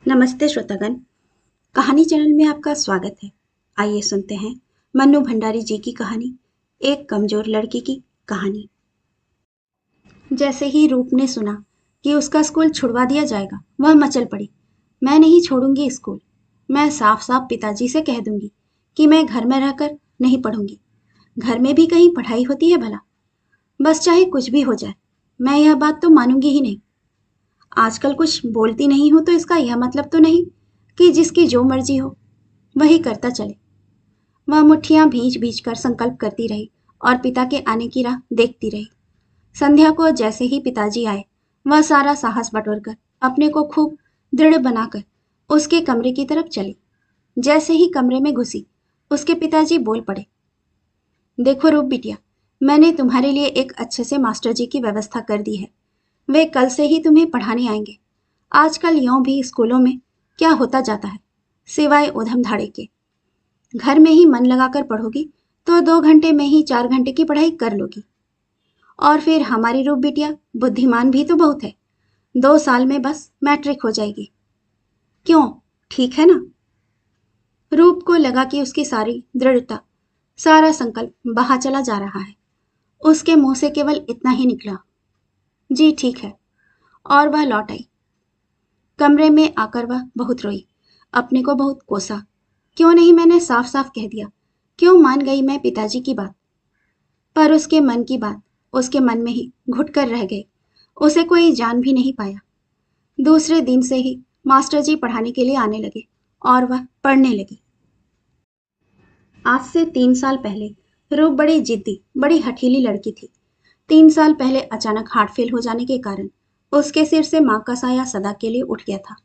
नमस्ते श्रोतागण। कहानी चैनल में आपका स्वागत है। आइए सुनते हैं मन्नू भंडारी जी की कहानी, एक कमजोर लड़की की कहानी। जैसे ही रूप ने सुना कि उसका स्कूल छुड़वा दिया जाएगा, वह मचल पड़ी। मैं नहीं छोड़ूंगी स्कूल। मैं साफ साफ पिताजी से कह दूंगी कि मैं घर में रहकर नहीं पढ़ूंगी। घर में भी कहीं पढ़ाई होती है भला? बस चाहे कुछ भी हो जाए, मैं यह बात तो मानूंगी ही नहीं। आजकल कुछ बोलती नहीं हूं तो इसका यह मतलब तो नहीं कि जिसकी जो मर्जी हो वही करता चले। वह मुट्ठियां भींच भींच कर संकल्प करती रही और पिता के आने की राह देखती रही। संध्या को जैसे ही पिताजी आए, वह सारा साहस बटोरकर अपने को खूब दृढ़ बनाकर उसके कमरे की तरफ चली। जैसे ही कमरे में घुसी, उसके पिताजी बोल पड़े, देखो रूप बिटिया, मैंने तुम्हारे लिए एक अच्छे से मास्टर जी की व्यवस्था कर दी है। वे कल से ही तुम्हें पढ़ाने आएंगे। आजकल यों भी स्कूलों में क्या होता जाता है, सिवाय उधम धाड़े के। घर में ही मन लगाकर पढ़ोगी तो 2 घंटे में ही 4 घंटे की पढ़ाई कर लोगी। और फिर हमारी रूप बिटिया बुद्धिमान भी तो बहुत है। 2 साल में बस मैट्रिक हो जाएगी। क्यों, ठीक है ना? रूप को लगा कि उसकी सारी दृढ़ता, सारा संकल्प बहा चला जा रहा है। उसके मुंह से केवल इतना ही निकला, जी ठीक है। और वह लौट आई। कमरे में आकर वह बहुत रोई, अपने को बहुत कोसा। क्यों नहीं मैंने साफ साफ कह दिया? क्यों मान गई मैं पिताजी की बात? पर उसके मन की बात उसके मन में ही घुट कर रह गई। उसे कोई जान भी नहीं पाया। दूसरे दिन से ही मास्टर जी पढ़ाने के लिए आने लगे और वह पढ़ने लगी। आज से 3 साल पहले रूप बड़ी जिद्दी, बड़ी हठीली लड़की थी। 3 साल पहले अचानक हार्ट फेल हो जाने के कारण उसके सिर से माँ का साया सदा के लिए उठ गया था।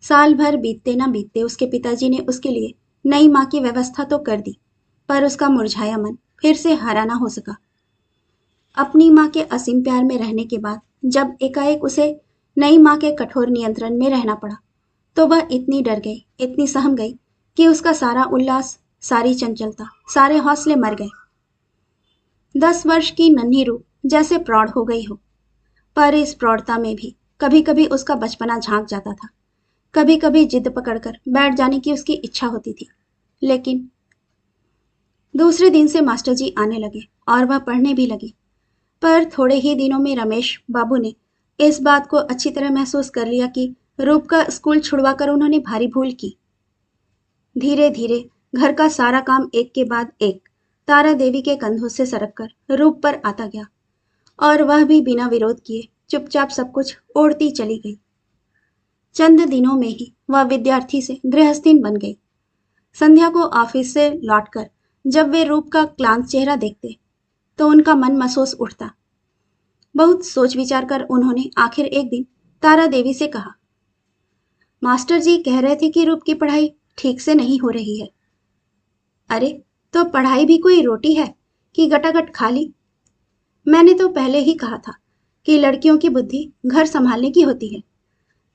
साल भर बीतते न बीतते उसके पिताजी ने उसके लिए नई माँ की व्यवस्था तो कर दी, पर उसका मुरझाया मन फिर से हरा ना हो सका। अपनी माँ के असीम प्यार में रहने के बाद जब एकाएक उसे नई माँ के कठोर नियंत्रण में रहना पड़ा, तो वह इतनी डर गई, इतनी सहम गई कि उसका सारा उल्लास, सारी चंचलता, सारे हौसले मर गए। 10 वर्ष की नन्ही रूप जैसे प्रौढ़ हो गई हो, पर इस प्रौढ़ता में भी कभी कभी उसका बचपना झांक जाता था। कभी कभी जिद पकड़कर बैठ जाने की उसकी इच्छा होती थी। लेकिन दूसरे दिन से मास्टर जी आने लगे और वह पढ़ने भी लगी। पर थोड़े ही दिनों में रमेश बाबू ने इस बात को अच्छी तरह महसूस कर लिया कि रूप का स्कूल छुड़वाकर उन्होंने भारी भूल की। धीरे धीरे घर का सारा काम एक के बाद एक तारा देवी के कंधों से सरककर रूप पर आता गया और वह भी बिना विरोध किए चुपचाप सब कुछ ओढ़ती चली गई। चंद दिनों में ही वह विद्यार्थी से गृहस्थीन बन गई। संध्या को ऑफिस से लौटकर जब वे रूप का क्लांत चेहरा देखते तो उनका मन मसोस उठता। बहुत सोच विचार कर उन्होंने आखिर एक दिन तारा देवी से कहा, मास्टर जी कह रहे थे कि रूप की पढ़ाई ठीक से नहीं हो रही है। अरे, तो पढ़ाई भी कोई रोटी है कि गटागट खा ली? मैंने तो पहले ही कहा था कि लड़कियों की बुद्धि घर संभालने की होती है।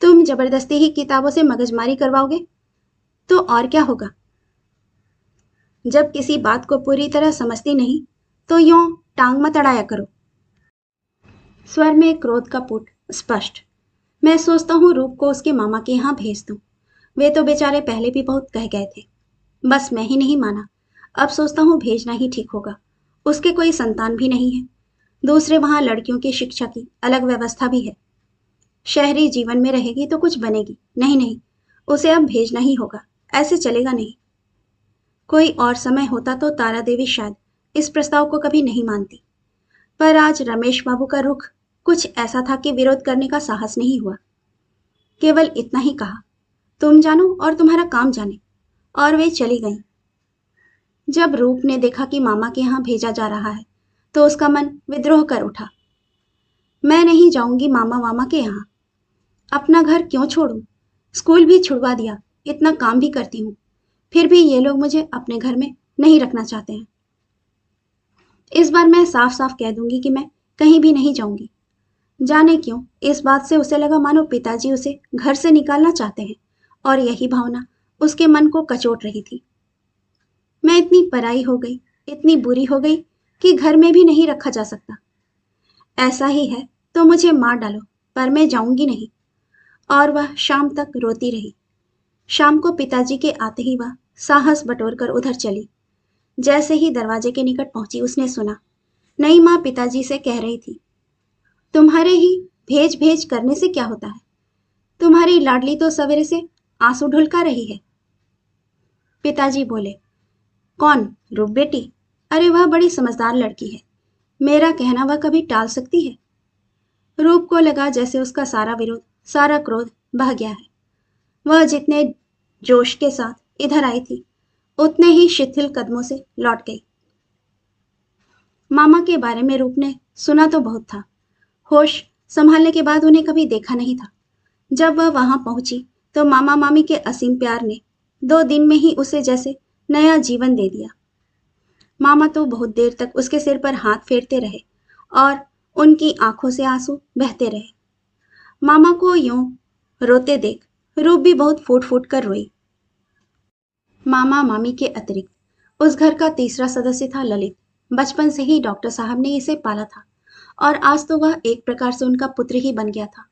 तुम जबरदस्ती ही किताबों से मगजमारी करवाओगे तो और क्या होगा? जब किसी बात को पूरी तरह समझती नहीं तो यूं टांग मत अड़ाया करो। स्वर में क्रोध का पुट स्पष्ट। मैं सोचता हूँ रूप को उसके मामा के यहाँ भेज दूं। वे तो बेचारे पहले भी बहुत कह गए थे, बस मैं ही नहीं माना। अब सोचता हूँ भेजना ही ठीक होगा। उसके कोई संतान भी नहीं है। दूसरे वहां लड़कियों की शिक्षा की अलग व्यवस्था भी है। शहरी जीवन में रहेगी तो कुछ बनेगी। नहीं नहीं, उसे अब भेजना ही होगा। ऐसे चलेगा नहीं। कोई और समय होता तो तारा देवी शायद इस प्रस्ताव को कभी नहीं मानती, पर आज रमेश बाबू का रुख कुछ ऐसा था कि विरोध करने का साहस नहीं हुआ। केवल इतना ही कहा, तुम जानो और तुम्हारा काम जाने, और वे चली गईं। जब रूप ने देखा कि मामा के यहाँ भेजा जा रहा है तो उसका मन विद्रोह कर उठा। मैं नहीं जाऊंगी मामा वामा के यहाँ। अपना घर क्यों छोड़ूं? स्कूल भी छुड़वा दिया, इतना काम भी करती हूँ, फिर भी ये लोग मुझे अपने घर में नहीं रखना चाहते हैं। इस बार मैं साफ साफ कह दूंगी कि मैं कहीं भी नहीं जाऊंगी। जाने क्यों इस बात से उसे लगा मानो पिताजी उसे घर से निकालना चाहते हैं, और यही भावना उसके मन को कचोट रही थी। मैं इतनी पराई हो गई, इतनी बुरी हो गई कि घर में भी नहीं रखा जा सकता। ऐसा ही है तो मुझे मार डालो, पर मैं जाऊंगी नहीं। और वह शाम तक रोती रही। शाम को पिताजी के आते ही वह साहस बटोरकर उधर चली। जैसे ही दरवाजे के निकट पहुंची उसने सुना नई माँ पिताजी से कह रही थी, तुम्हारे ही भेज भेज करने से क्या होता है? तुम्हारी लाडली तो सवेरे से आंसू ढुलका रही है। पिताजी बोले, कौन? रूप बेटी? अरे वह बड़ी समझदार लड़की है, मेरा कहना वह कभी टाल सकती है? रूप को लगा जैसे उसका सारा विरोध, सारा क्रोध बह गया है। वह जितने जोश के साथ इधर आई थी उतने ही शिथिल कदमों से लौट गई। मामा के बारे में रूप ने सुना तो बहुत था, होश संभालने के बाद उन्हें कभी देखा नहीं था। जब वह वहां पहुंची तो मामा मामी के असीम प्यार ने 2 दिन में ही उसे जैसे नया जीवन दे दिया। मामा तो बहुत देर तक उसके सिर पर हाथ फेरते रहे और उनकी आंखों से आंसू बहते रहे। मामा को यूं रोते देख रूप भी बहुत फूट फूट कर रोई। मामा मामी के अतिरिक्त उस घर का तीसरा सदस्य था ललित। बचपन से ही डॉक्टर साहब ने इसे पाला था और आज तो वह एक प्रकार से उनका पुत्र ही बन गया था।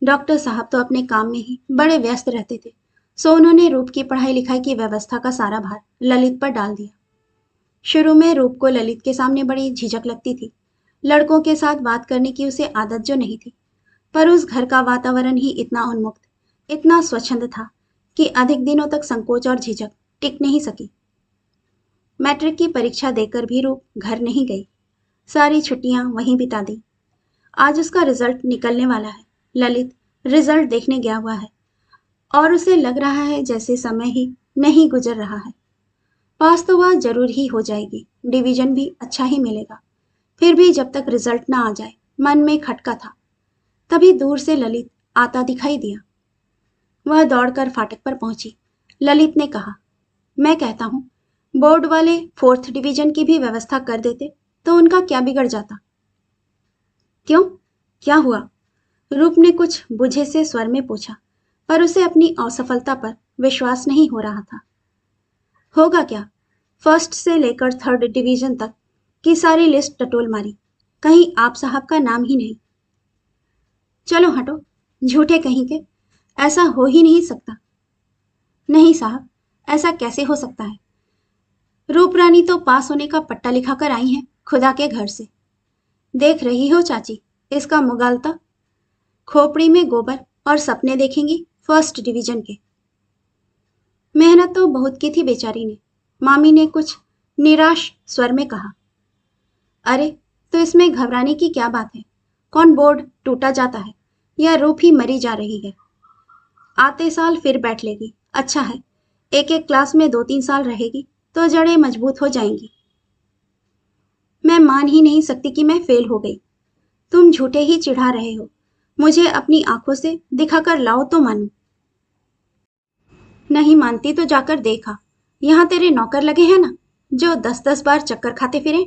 डॉक्टर साहब तो अपने काम में ही बड़े व्यस्त रहते थे, सो उन्होंने रूप की पढ़ाई लिखाई की व्यवस्था का सारा भार ललित पर डाल दिया। शुरू में रूप को ललित के सामने बड़ी झिझक लगती थी। लड़कों के साथ बात करने की उसे आदत जो नहीं थी, पर उस घर का वातावरण ही इतना उन्मुक्त, इतना स्वच्छंद था कि अधिक दिनों तक संकोच और झिझक टिक नहीं सकी। मैट्रिक की परीक्षा देकर भी रूप घर नहीं गई, सारी छुट्टियां वहीं बिता दी। आज उसका रिजल्ट निकलने वाला है। ललित रिजल्ट देखने गया हुआ है और उसे लग रहा है जैसे समय ही नहीं गुजर रहा है। पास तो वह जरूर ही हो जाएगी, डिवीजन भी अच्छा ही मिलेगा। फिर भी जब तक रिजल्ट ना आ जाए मन में खटका था। तभी दूर से ललित आता दिखाई दिया। वह दौड़कर फाटक पर पहुंची। ललित ने कहा, मैं कहता हूं बोर्ड वाले 4th डिवीजन की भी व्यवस्था कर देते तो उनका क्या बिगड़ जाता? क्यों, क्या हुआ? रूप ने कुछ बुझे से स्वर में पूछा, पर उसे अपनी असफलता पर विश्वास नहीं हो रहा था। होगा क्या, फर्स्ट से लेकर 3rd डिवीजन तक की सारी लिस्ट टटोल मारी, कहीं आप साहब का नाम ही नहीं। चलो हटो, झूठे कहीं के, ऐसा हो ही नहीं सकता। नहीं साहब, ऐसा कैसे हो सकता है? रूप रानी तो पास होने का पट्टा लिखा कर आई हैं खुदा के घर से। देख रही हो चाची इसका मुगालता, खोपड़ी में गोबर और सपने देखेंगी फर्स्ट डिवीजन के। मेहनत तो बहुत की थी बेचारी ने, मामी ने कुछ निराश स्वर में कहा। अरे तो इसमें घबराने की क्या बात है? कौन बोर्ड टूटा जाता है या रूप ही मरी जा रही है? आते साल फिर बैठ लेगी। अच्छा है, एक एक क्लास में 2-3 साल रहेगी तो जड़ें मजबूत हो जाएंगी। मैं मान ही नहीं सकती कि मैं फेल हो गई। तुम झूठे ही चिढ़ा रहे हो, मुझे अपनी आंखों से दिखाकर लाओ तो मानूं। नहीं मानती तो जाकर देखा, यहाँ तेरे नौकर लगे हैं ना, जो 10-10 बार चक्कर खाते फिरे।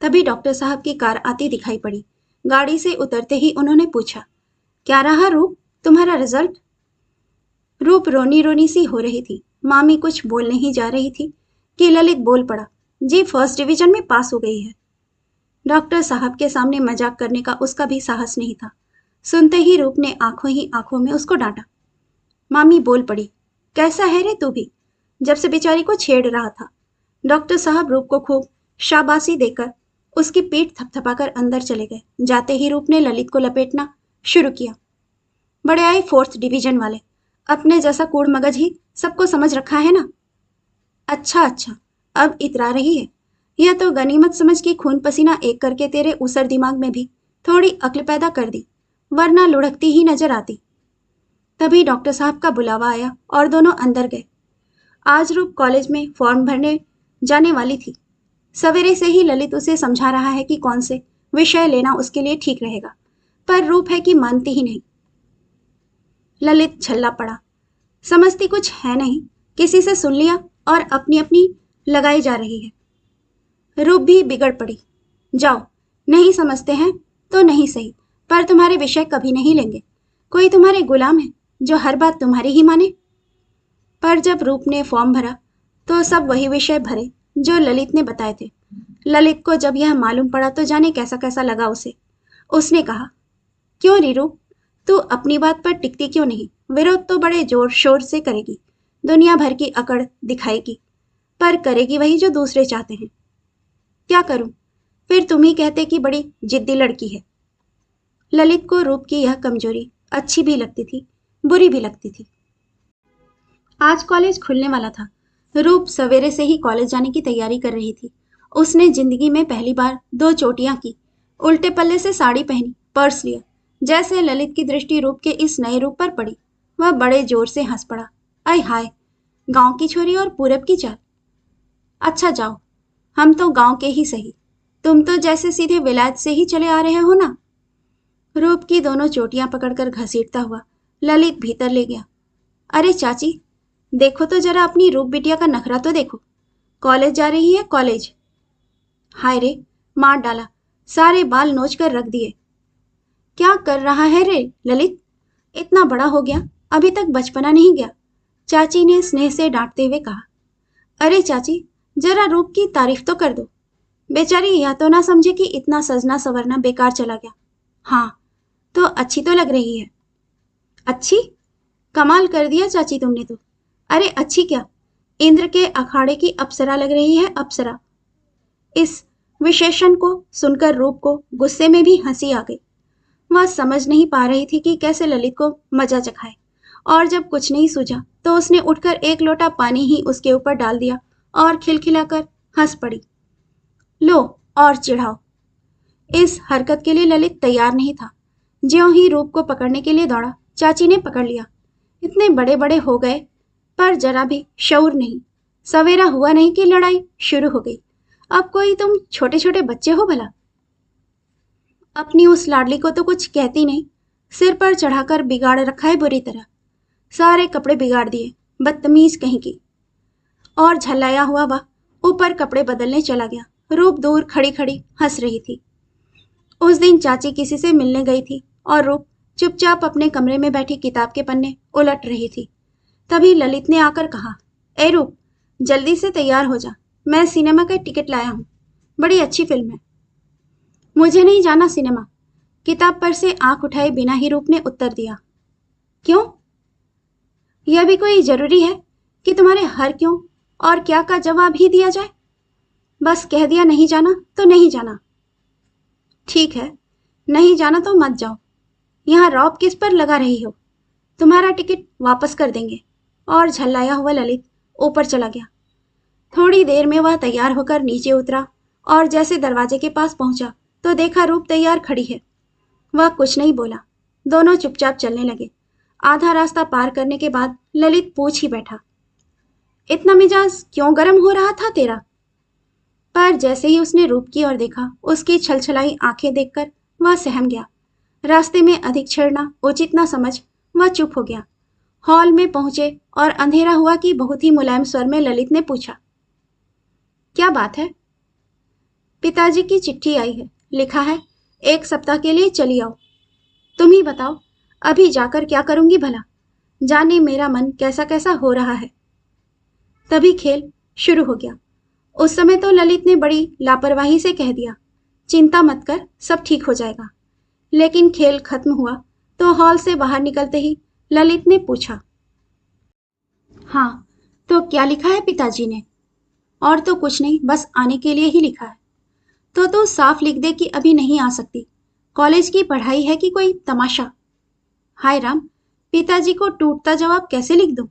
तभी डॉक्टर साहब की कार आती दिखाई पड़ी। गाड़ी से उतरते ही उन्होंने पूछा, क्या रहा रूप, तुम्हारा रिजल्ट? रूप रोनी रोनी सी हो रही थी। मामी कुछ बोलने ही जा रही थी कि ललित बोल पड़ा, जी फर्स्ट डिवीजन में पास हो गई है। डॉक्टर साहब के सामने मजाक करने का उसका भी साहस नहीं था। सुनते ही रूप ने आंखों ही आंखों में उसको डांटा। मामी बोल पड़ी, कैसा है रे तू भी, जब से बेचारी को छेड़ रहा था। डॉक्टर साहब रूप को खूब शाबाशी देकर उसकी पीठ थपथपाकर अंदर चले गए। जाते ही रूप ने ललित को लपेटना शुरू किया। बड़े आए 4th डिवीजन वाले, अपने जैसा कूड़ मगज ही सबको समझ रखा है ना। अच्छा अच्छा, अब इतरा रही है। यह तो गनीमत समझ के खून पसीना एक करके तेरे ऊसर दिमाग में भी थोड़ी अक्ल पैदा कर दी, वरना लुढ़कती ही नजर आती। तभी डॉक्टर साहब का बुलावा आया और दोनों अंदर गए। आज रूप कॉलेज में फॉर्म भरने जाने वाली थी। सवेरे से ही ललित उसे समझा रहा है कि कौन से विषय लेना उसके लिए ठीक रहेगा, पर रूप है कि मानती ही नहीं। ललित झल्ला पड़ा, समझती कुछ है नहीं, किसी से सुन लिया और अपनी अपनी लगाई जा रही है। रूप भी बिगड़ पड़ी, जाओ, नहीं समझते हैं तो नहीं सही, पर तुम्हारे विषय कभी नहीं लेंगे। कोई तुम्हारे गुलाम है जो हर बात तुम्हारी ही माने। पर जब रूप ने फॉर्म भरा तो सब वही विषय भरे जो ललित ने बताए थे। ललित को जब यह मालूम पड़ा तो जाने कैसा कैसा लगा उसे। उसने कहा, क्यों रीरू, तू अपनी बात पर टिकती क्यों नहीं? विरोध तो बड़े जोर शोर से करेगी, दुनिया भर की अकड़ दिखाएगी, पर करेगी वही जो दूसरे चाहते हैं। क्या करूं? फिर तुम ही कहते कि बड़ी जिद्दी लड़की है। ललित को रूप की यह कमजोरी अच्छी भी लगती थी, बुरी भी लगती थी। आज कॉलेज खुलने वाला था। रूप सवेरे से ही कॉलेज जाने की तैयारी कर रही थी। उसने जिंदगी में पहली बार 2 चोटियां की, उल्टे पल्ले से साड़ी पहनी, पर्स लिया। जैसे ललित की दृष्टि रूप के इस नए रूप पर पड़ी, वह बड़े जोर से हंस पड़ा। अय हाय, गांव की छोरी और पूरब की चाल। अच्छा जाओ, हम तो गांव के ही सही, तुम तो जैसे सीधे विलायत से ही चले आ रहे हो ना। रूप की दोनों चोटियां पकड़कर घसीटता हुआ ललित भीतर ले गया। अरे चाची, देखो तो जरा अपनी रूप बिटिया का नखरा तो देखो, कॉलेज जा रही है कॉलेज। हाय रे, मार डाला, सारे बाल नोच कर रख दिए। क्या कर रहा है रे ललित, इतना बड़ा हो गया, अभी तक बचपना नहीं गया, चाची ने स्नेह से डांटते हुए कहा। अरे चाची, जरा रूप की तारीफ तो कर दो, बेचारी यह तो ना समझे कि इतना सजना संवरना बेकार चला गया। हाँ, तो अच्छी तो लग रही है। अच्छी? कमाल कर दिया चाची तुमने तो। अरे अच्छी क्या, इंद्र के अखाड़े की अप्सरा लग रही है, अप्सरा। इस विशेषण को सुनकर रूप को गुस्से में भी हंसी आ गई। वह समझ नहीं पा रही थी कि कैसे ललित को मजा चखाए, और जब कुछ नहीं सूझा तो उसने उठकर एक लोटा पानी ही उसके ऊपर डाल दिया और खिलखिलाकर हंस पड़ी। लो, और चिढ़ाओ। इस हरकत के लिए ललित तैयार नहीं था। ज्यों ही रूप को पकड़ने के लिए दौड़ा, चाची ने पकड़ लिया। इतने बड़े बड़े हो गए, पर जरा भी शऊर नहीं। सवेरा हुआ नहीं कि लड़ाई शुरू हो गई। अब कोई तुम छोटे छोटे बच्चे हो भला? अपनी उस लाडली को तो कुछ कहती नहीं, सिर पर चढ़ाकर बिगाड़ रखा है बुरी तरह। सारे कपड़े बिगाड़ दिए, बदतमीज कहीं की। और झल्लाया हुआ वह ऊपर कपड़े बदलने चला गया। रूप दूर खड़ी खड़ी हंस रही थी। उस दिन चाची किसी से मिलने गई थी और रूप चुपचाप अपने कमरे में बैठी किताब के पन्ने उलट रही थी। तभी ललित ने आकर कहा, ए रूप, जल्दी से तैयार हो जा, मैं सिनेमा का टिकट लाया हूँ, बड़ी अच्छी फिल्म है। मुझे नहीं जाना सिनेमा, किताब पर से आंख उठाए बिना ही रूप ने उत्तर दिया। क्यों? यह भी कोई जरूरी है कि तुम्हारे हर क्यों और क्या का जवाब ही दिया जाए? बस कह दिया नहीं जाना तो नहीं जाना। ठीक है, नहीं जाना तो मत जाओ, यहाँ रौब किस पर लगा रही हो? तुम्हारा टिकट वापस कर देंगे। और झल्लाया हुआ ललित ऊपर चला गया। थोड़ी देर में वह तैयार होकर नीचे उतरा और जैसे दरवाजे के पास पहुंचा तो देखा रूप तैयार खड़ी है। वह कुछ नहीं बोला, दोनों चुपचाप चलने लगे। आधा रास्ता पार करने के बाद ललित पूछ ही बैठा, इतना मिजाज क्यों गर्म हो रहा था तेरा? पर जैसे ही उसने रूप की ओर देखा, उसकी छलछलाई आंखें देखकर वह सहम गया। रास्ते में अधिक छेड़ना उचित न समझ वह चुप हो गया। हॉल में पहुंचे और अंधेरा हुआ कि बहुत ही मुलायम स्वर में ललित ने पूछा, क्या बात है? पिताजी की चिट्ठी आई है, लिखा है 1 सप्ताह के लिए चली आओ। तुम ही बताओ, अभी जाकर क्या करूंगी भला? जाने मेरा मन कैसा कैसा हो रहा है। तभी खेल शुरू हो गया। उस समय तो ललित ने बड़ी लापरवाही से कह दिया, चिंता मत कर, सब ठीक हो जाएगा। लेकिन खेल खत्म हुआ तो हॉल से बाहर निकलते ही ललित ने पूछा, हाँ, तो क्या लिखा है पिताजी ने? और तो कुछ नहीं, बस आने के लिए ही लिखा है। तो साफ लिख दे कि अभी नहीं आ सकती, कॉलेज की पढ़ाई है कि कोई तमाशा। हाय राम, पिताजी को टूटता जवाब कैसे लिख दूं?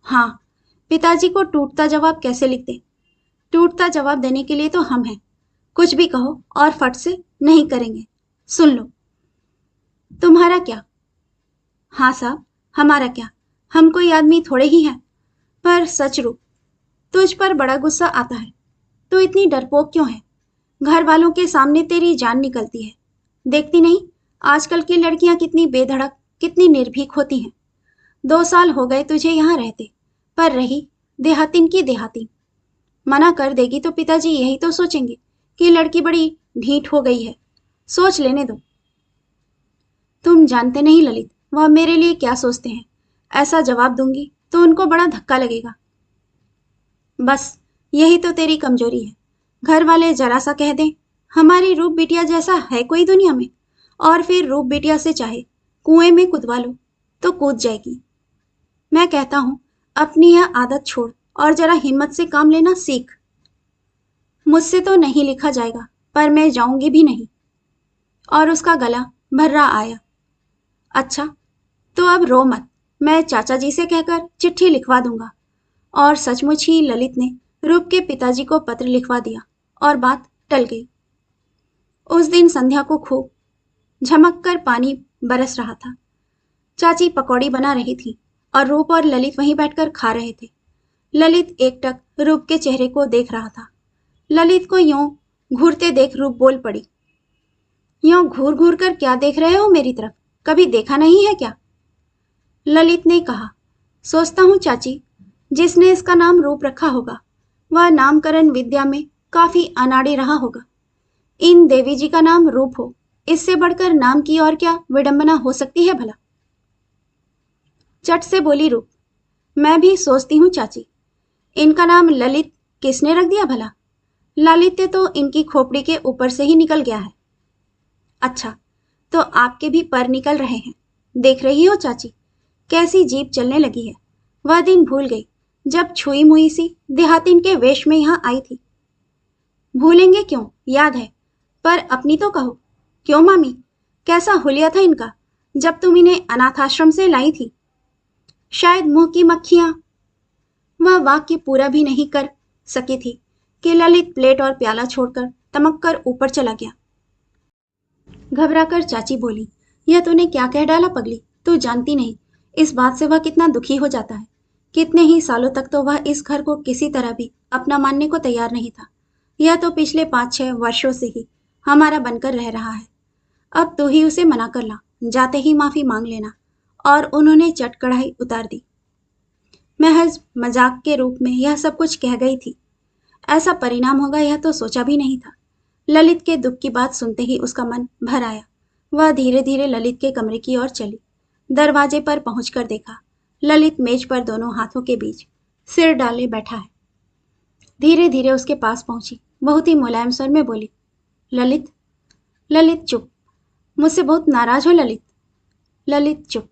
हाँ, पिताजी को टूटता जवाब कैसे लिख दे? टूटता जवाब देने के लिए तो हम हैं, कुछ भी कहो और फट से नहीं करेंगे। सुन लो। तुम्हारा क्या? हाँ साहब, हमारा क्या, हम कोई आदमी थोड़े ही हैं। पर सच रूप, तुझ पर बड़ा गुस्सा आता है। तो इतनी डरपोक क्यों है? घर वालों के सामने तेरी जान निकलती है। देखती नहीं, आजकल की लड़कियां कितनी बेधड़क, कितनी निर्भीक होती हैं। 2 साल हो गए तुझे यहाँ रहते, पर रही देहातिन की देहातिन। मना कर देगी तो पिताजी यही तो सोचेंगे कि लड़की बड़ी ढीठ हो गई है। सोच लेने दो। तुम जानते नहीं ललित, वह मेरे लिए क्या सोचते हैं। ऐसा जवाब दूंगी तो उनको बड़ा धक्का लगेगा। बस यही तो तेरी कमजोरी है। घर वाले जरा सा कह दें, हमारी रूप बिटिया जैसा है कोई दुनिया में, और फिर रूप बिटिया से चाहे कुएं में कूदवा लो तो कूद जाएगी। मैं कहता हूं अपनी यह आदत छोड़ और जरा हिम्मत से काम लेना सीख। मुझसे तो नहीं लिखा जाएगा, पर मैं जाऊंगी भी नहीं। और उसका गला भर्रा आया। अच्छा, तो अब रो मत, मैं चाचा जी से कहकर चिट्ठी लिखवा दूंगा। और सचमुच ही ललित ने रूप के पिताजी को पत्र लिखवा दिया और बात टल गई। उस दिन संध्या को खूब झमक कर पानी बरस रहा था। चाची पकौड़ी बना रही थी और रूप और ललित वहीं बैठकर खा रहे थे। ललित एकटक रूप के चेहरे को देख रहा था। ललित को यूं घूरते देख रूप बोल पड़ी। यूं घूर घूर कर क्या देख रहे हो मेरी तरफ, कभी देखा नहीं है क्या? ललित ने कहा, सोचता हूं चाची, जिसने इसका नाम रूप रखा होगा वह नामकरण विद्या में काफी अनाड़ी रहा होगा। इन देवी जी का नाम रूप हो, इससे बढ़कर नाम की और क्या विडंबना हो सकती है भला? चट से बोली रूप, मैं भी सोचती हूँ चाची, इनका नाम ललित किसने रख दिया भला? लालित्य तो इनकी खोपड़ी के ऊपर से ही निकल गया है। अच्छा, तो आपके भी पर निकल रहे हैं। देख रही हो चाची, कैसी जीभ चलने लगी है। वह दिन भूल गई जब छुई मुई सी देहातिन के वेश में यहाँ आई थी। भूलेंगे क्यों, याद है, पर अपनी तो कहो। क्यों मामी, कैसा हुलिया था इनका जब तुम इन्हें अनाथाश्रम से लाई थी? शायद मुंह की मक्खियां। वह वाक्य पूरा भी नहीं कर सकी थी कि ललित प्लेट और प्याला छोड़कर तमक कर ऊपर चला गया। घबराकर चाची बोली, यह तूने क्या कह डाला पगली? तू जानती नहीं इस बात से वह कितना दुखी हो जाता है। कितने ही सालों तक तो वह इस घर को किसी तरह भी अपना मानने को तैयार नहीं था। यह तो पिछले 5-6 वर्षों से ही हमारा बनकर रह रहा है। अब तू ही उसे मना कर ला, जाते ही माफी मांग लेना। और उन्होंने चट कढ़ाई उतार दी। महज मजाक के रूप में यह सब कुछ कह गई थी। ऐसा परिणाम होगा यह तो सोचा भी नहीं था। ललित के दुख की बात सुनते ही उसका मन भर आया। वह धीरे धीरे ललित के कमरे की ओर चली। दरवाजे पर पहुंचकर देखा, ललित मेज पर दोनों हाथों के बीच सिर डाले बैठा है। धीरे धीरे उसके पास पहुंची, बहुत ही मुलायम स्वर में बोली, ललित। ललित चुप। मुझसे बहुत नाराज हो ललित? ललित चुप।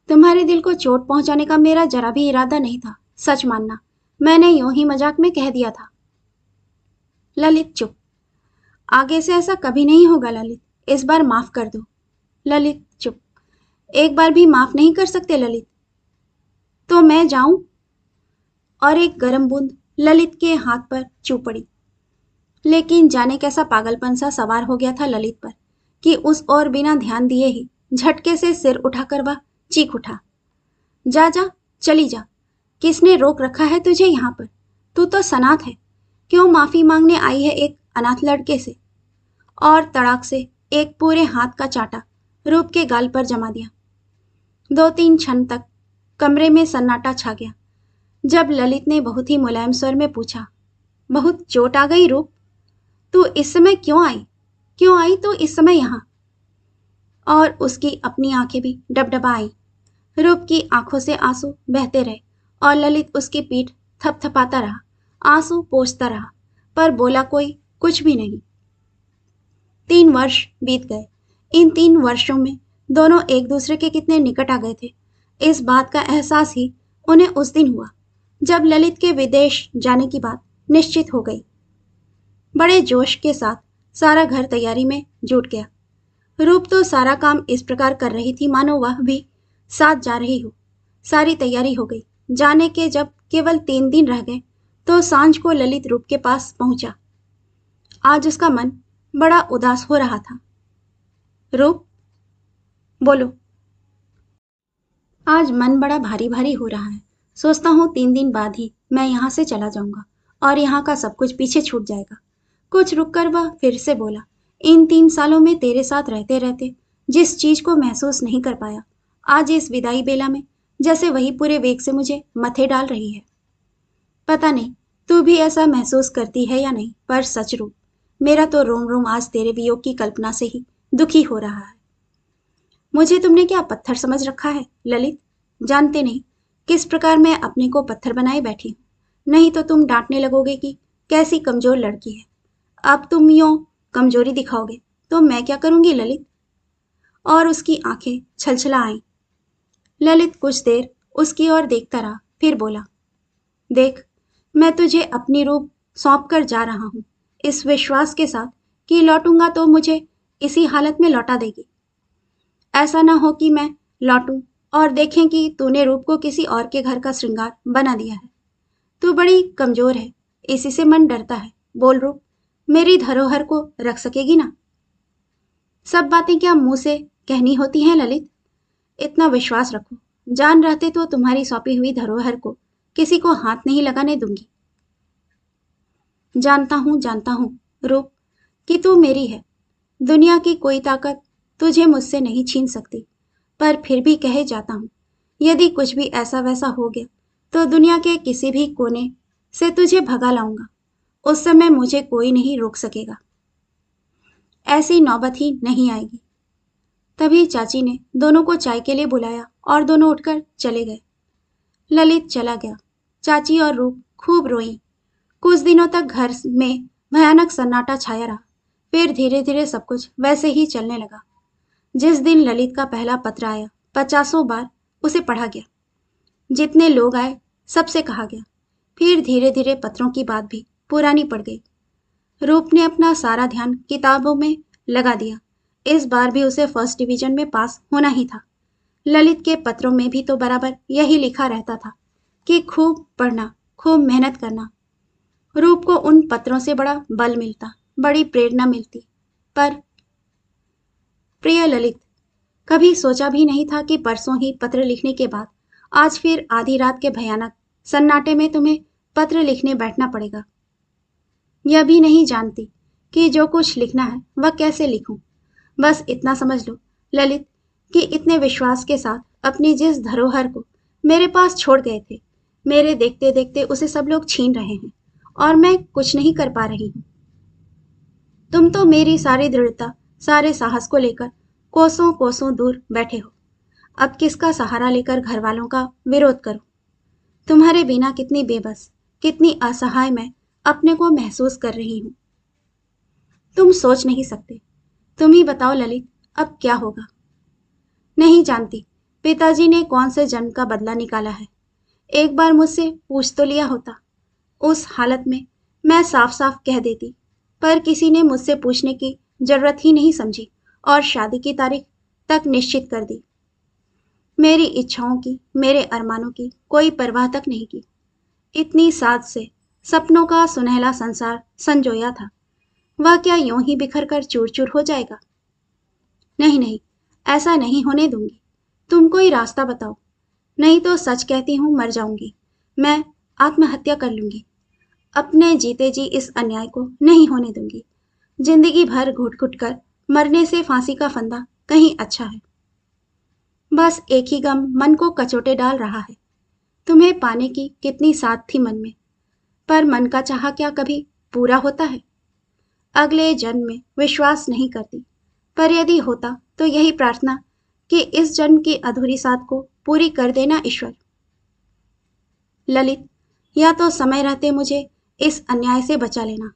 तुम्हारे दिल को चोट पहुंचाने का मेरा जरा भी इरादा नहीं था, सच मानना, मैंने यूं ही मजाक में कह दिया था। ललित चुप। आगे से ऐसा कभी नहीं होगा ललित, इस बार माफ कर दो। ललित चुप। एक बार भी माफ नहीं कर सकते ललित? तो मैं जाऊं? और एक गर्म बूंद ललित के हाथ पर चू पड़ी। लेकिन जाने कैसा पागलपन सा सवार हो गया था ललित पर कि उस और बिना ध्यान दिए ही झटके से सिर उठाकर वह चीख उठा, जा जा, चली जा। किसने रोक रखा है तुझे यहाँ पर? तू तो सनाथ है, क्यों माफी मांगने आई है एक अनाथ लड़के से? और तड़ाक से एक पूरे हाथ का चाटा रूप के गाल पर जमा दिया। 2-3 क्षण तक कमरे में सन्नाटा छा गया। जब ललित ने बहुत ही मुलायम स्वर में पूछा, बहुत चोट आ गई रूप? तू इस समय क्यों आई? क्यों आई तू इस समय यहाँ? और उसकी अपनी आंखें भी डबडबा आई। रूप की आंखों से आंसू बहते रहे और ललित उसकी पीठ थपथपाता रहा, आंसू पोंछता रहा, पर बोला कोई कुछ भी नहीं। 3 वर्ष बीत गए। इन 3 वर्षों में दोनों एक दूसरे के कितने निकट आ गए थे, इस बात का एहसास ही उन्हें उस दिन हुआ जब ललित के विदेश जाने की बात निश्चित हो गई। बड़े जोश के साथ सारा घर तैयारी में जुट गया। रूप तो सारा काम इस प्रकार कर रही थी मानो वह भी साथ जा रही हो। सारी तैयारी हो गई। जाने के जब केवल 3 दिन रह गए तो सांझ को ललित रूप के पास पहुंचा। आज उसका मन बड़ा उदास हो रहा था। रूप, बोलो। आज मन बड़ा भारी भारी हो रहा है। सोचता हूँ 3 दिन बाद ही मैं यहाँ से चला जाऊंगा और यहाँ का सब कुछ पीछे छूट जाएगा। कुछ रुककर वह फिर से बोला, इन 3 सालों में तेरे साथ रहते रहते जिस चीज को महसूस नहीं कर पाया, आज इस विदाई बेला में जैसे वही पूरे वेग से मुझे मथे डाल रही है। पता नहीं तू भी ऐसा महसूस करती है या नहीं, पर सच रूप, मेरा तो रोम रोम आज तेरे वियोग की कल्पना से ही दुखी हो रहा है। मुझे तुमने क्या पत्थर समझ रखा है ललित? जानते नहीं किस प्रकार मैं अपने को पत्थर बनाए बैठी हूं। नहीं तो तुम डांटने लगोगे कि कैसी कमजोर लड़की है। अब तुम यूं कमजोरी दिखाओगे तो मैं क्या करूंगी ललित? और उसकी आंखें छलछला आईं। ललित कुछ देर उसकी ओर देखता रहा, फिर बोला, देख, मैं तुझे अपनी रूप सौंप कर जा रहा हूं, इस विश्वास के साथ कि लौटूंगा तो मुझे इसी हालत में लौटा देगी। ऐसा ना हो कि मैं लौटूं और देखें कि तूने रूप को किसी और के घर का श्रृंगार बना दिया है। तू बड़ी कमजोर है, इसी से मन डरता है। बोल रूप, मेरी धरोहर को रख सकेगी ना? सब बातें क्या मुंह से कहनी होती हैं ललित? इतना विश्वास रखो, जान रहते तो तुम्हारी सौंपी हुई धरोहर को किसी को हाथ नहीं लगाने दूंगी। जानता हूं रूप, कि तू मेरी है। दुनिया की कोई ताकत तुझे मुझसे नहीं छीन सकती। पर फिर भी कहे जाता हूं, यदि कुछ भी ऐसा वैसा हो गया तो दुनिया के किसी भी कोने से तुझे भगा लाऊंगा। उस समय मुझे कोई नहीं रोक सकेगा। ऐसी नौबत ही नहीं आएगी। तभी चाची ने दोनों को चाय के लिए बुलाया और दोनों उठकर चले गए। ललित चला गया। चाची और रूप खूब रोई। कुछ दिनों तक घर में भयानक सन्नाटा छाया रहा। फिर धीरे धीरे सब कुछ वैसे ही चलने लगा। जिस दिन ललित का पहला पत्र आया, 50 बार उसे पढ़ा गया। जितने लोग आए सबसे कहा गया। फिर धीरे धीरे पत्रों की बात भी पुरानी पड़ गई। रूप ने अपना सारा ध्यान किताबों में लगा दिया। इस बार भी उसे फर्स्ट डिवीजन में पास होना ही था। ललित के पत्रों में भी तो बराबर यही लिखा रहता था कि खूब पढ़ना, खूब मेहनत करना। रूप को उन पत्रों से बड़ा बल मिलता, बड़ी प्रेरणा मिलती। पर प्रिय ललित, कभी सोचा भी नहीं था कि परसों ही पत्र लिखने के बाद आज फिर आधी रात के भयानक सन्नाटे में तुम्हें पत्र लिखने बैठना पड़ेगा। यह भी नहीं जानती कि जो कुछ लिखना है वह कैसे लिखूं। बस इतना समझ लो ललित कि इतने विश्वास के साथ अपनी जिस धरोहर को मेरे पास छोड़ गए थे, मेरे देखते देखते उसे सब लोग छीन रहे हैं और मैं कुछ नहीं कर पा रही हूं। तुम तो मेरी सारी दृढ़ता, सारे साहस को लेकर कोसों कोसों दूर बैठे हो। अब किसका सहारा लेकर घर वालों का विरोध करूं? तुम्हारे बिना कितनी बेबस, कितनी असहाय मैं अपने को महसूस कर रही हूं। तुम सोच नहीं सकते। तुम ही बताओ ललित, अब क्या होगा? नहीं जानती पिताजी ने कौन से जन्म का बदला निकाला है। एक बार मुझसे पूछ तो लिया होता। उस हालत में मैं साफ साफ कह देती, पर किसी ने मुझसे पूछने की जरूरत ही नहीं समझी और शादी की तारीख तक निश्चित कर दी। मेरी इच्छाओं की, मेरे अरमानों की कोई परवाह तक नहीं की। इतनी साथ से सपनों का सुनहला संसार संजोया था, वह क्या यूं ही बिखर कर चूर चूर हो जाएगा? नहीं नहीं, ऐसा नहीं होने दूंगी। तुम कोई रास्ता बताओ, नहीं तो सच कहती हूं मर जाऊंगी। मैं आत्महत्या कर लूंगी। अपने जीते जी इस अन्याय को नहीं होने दूंगी। जिंदगी भर घुट घुट कर मरने से फांसी का फंदा कहीं अच्छा है। बस एक ही गम मन को कचोटे डाल रहा है। तुम्हें पाने की कितनी साथ थी मन में, पर मन का चाहा क्या कभी पूरा होता है? अगले जन्म में विश्वास नहीं करती, पर यदि होता तो यही प्रार्थना कि इस जन्म की अधूरी साथ को पूरी कर देना ईश्वर। ललित, या तो समय रहते मुझे इस अन्याय से बचा लेना,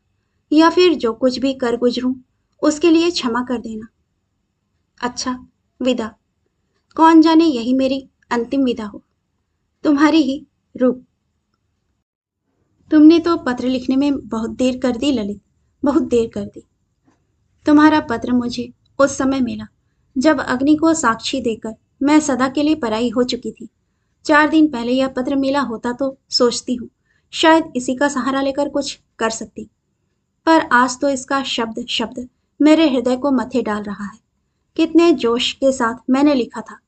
या फिर जो कुछ भी कर गुजरूं उसके लिए क्षमा कर देना। अच्छा, विदा। कौन जाने यही मेरी अंतिम विदा हो। तुम्हारी ही रूप। तुमने तो पत्र लिखने में बहुत देर कर दी ललित, बहुत देर कर दी। तुम्हारा पत्र मुझे उस समय मिला जब अग्नि को साक्षी देकर मैं सदा के लिए पराई हो चुकी थी। 4 दिन पहले यह पत्र मिला होता तो सोचती हूँ शायद इसी का सहारा लेकर कुछ कर सकती, पर आज तो इसका शब्द शब्द मेरे हृदय को मथे डाल रहा है। कितने जोश के साथ मैंने लिखा था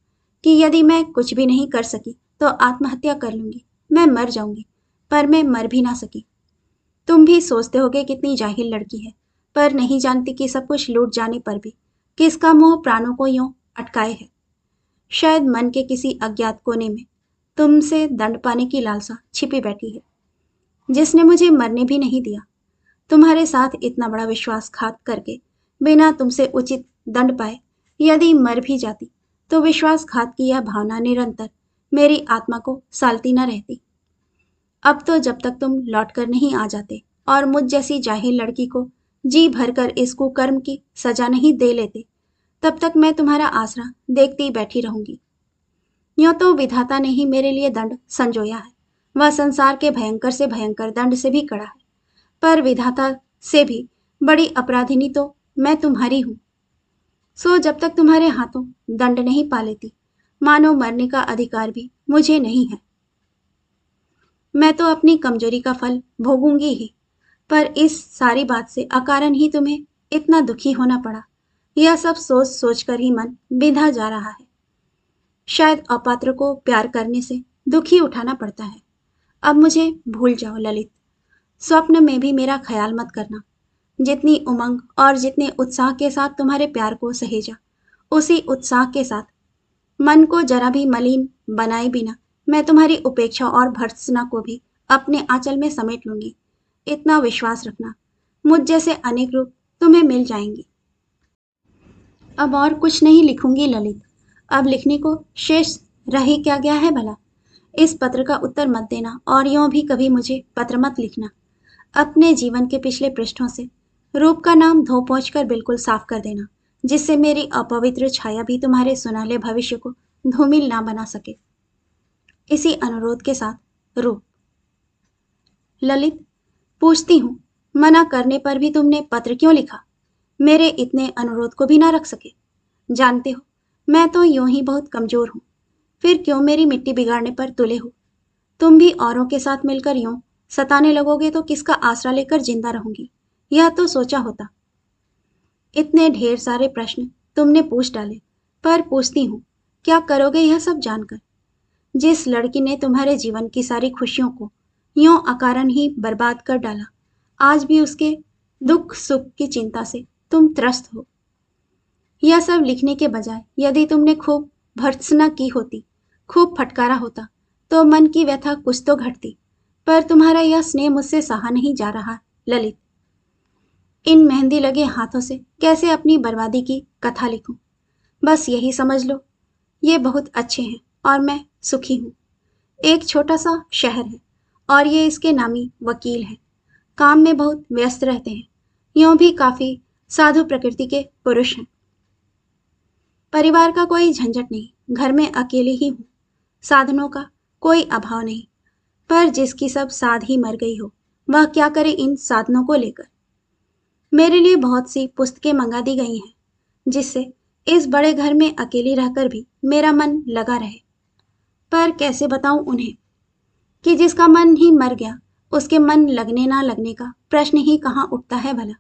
कि यदि मैं कुछ भी नहीं कर सकी तो आत्महत्या कर लूंगी, मैं मर जाऊंगी। पर मैं मर भी ना सकी। तुम भी सोचते होगे कितनी जाहिल लड़की है, पर नहीं जानती कि सब कुछ लूट जाने पर भी किसका मोह प्राणों को यूं अटकाए है। शायद मन के किसी अज्ञात कोने में तुमसे दंड पाने की लालसा छिपी बैठी है, जिसने मुझे मरने भी नहीं दिया। तुम्हारे साथ इतना बड़ा विश्वासघात करके बिना तुमसे उचित दंड पाए यदि मर भी जाती तो विश्वासघात की यह भावना निरंतर मेरी आत्मा को सालती न रहती। अब तो जब तक तुम लौट कर नहीं आ जाते और मुझ जैसी जाहिल लड़की को जी भरकर इस कुकर्म की सजा नहीं दे लेते, तब तक मैं तुम्हारा आसरा देखती ही बैठी रहूंगी। यूं तो विधाता ने ही मेरे लिए दंड संजोया है, वह संसार के भयंकर से भयंकर दंड से भी कड़ा है, पर विधाता से भी बड़ी अपराधिनी तो मैं तुम्हारी हूं। सो जब तक तुम्हारे हाथों दंड नहीं पा लेती, मानो मरने का अधिकार भी मुझे नहीं है। मैं तो अपनी कमजोरी का फल भोगूंगी ही, पर इस सारी बात से अकारण ही तुम्हें इतना दुखी होना पड़ा, यह सब सोच सोच कर ही मन बिंधा जा रहा है। शायद अपात्र को प्यार करने से दुखी उठाना पड़ता है। अब मुझे भूल जाओ ललित, स्वप्न में भी मेरा ख्याल मत करना। जितनी उमंग और जितने उत्साह के साथ तुम्हारे प्यार को सहेजा, उसी उत्साह के साथ मन को जरा भी मलिन बनाए बिना मैं तुम्हारी उपेक्षा और भर्त्सना को भी अपने आंचल में समेट लूंगी। इतना विश्वास रखना, मुझ जैसे अनेक रूप तुम्हें मिल जाएंगे। अब और कुछ नहीं लिखूंगी ललित, अब लिखने को शेष रह ही क्या गया है भला। इस पत्र का उत्तर मत देना और यूं भी कभी मुझे पत्र मत लिखना। अपने जीवन के पिछले पृष्ठों से रूप का नाम धो पोंछ कर बिल्कुल साफ कर देना, जिससे मेरी अपवित्र छाया भी तुम्हारे सुनहले भविष्य को धूमिल ना बना सके। इसी अनुरोध के साथ, रूप। ललित, पूछती हूँ, मना करने पर भी तुमने पत्र क्यों लिखा? मेरे इतने अनुरोध को भी ना रख सके? जानते हो, मैं तो यूं ही बहुत कमजोर हूं, फिर क्यों मेरी मिट्टी बिगाड़ने पर तुले हो? तुम भी औरों के साथ मिलकर यूं सताने लगोगे तो किसका आसरा लेकर जिंदा रहूंगी, यह तो सोचा होता। इतने ढेर सारे प्रश्न तुमने पूछ डाले, पर पूछती हूँ, क्या करोगे यह सब जानकर? जिस लड़की ने तुम्हारे जीवन की सारी खुशियों को यूं अकारण ही बर्बाद कर डाला, आज भी उसके दुख सुख की चिंता से तुम त्रस्त हो। यह सब लिखने के बजाय यदि तुमने खूब भर्त्सना की होती, खूब फटकारा होता, तो मन की व्यथा कुछ तो घटती। पर तुम्हारा यह स्नेह मुझसे सहा नहीं जा रहा ललित। इन मेहंदी लगे हाथों से कैसे अपनी बर्बादी की कथा लिखूं? बस यही समझ लो, ये बहुत अच्छे हैं और मैं सुखी हूं। एक छोटा सा शहर है और ये इसके नामी वकील हैं। काम में बहुत व्यस्त रहते हैं, यूं भी काफी साधु प्रकृति के पुरुष हैं। परिवार का कोई झंझट नहीं, घर में अकेले ही हूं। साधनों का कोई अभाव नहीं, पर जिसकी सब साध ही मर गई हो, वह क्या करे इन साधनों को लेकर। मेरे लिए बहुत सी पुस्तकें मंगा दी गई हैं, जिससे इस बड़े घर में अकेली रहकर भी मेरा मन लगा रहे। पर कैसे बताऊं उन्हें कि जिसका मन ही मर गया, उसके मन लगने ना लगने का प्रश्न ही कहाँ उठता है भला।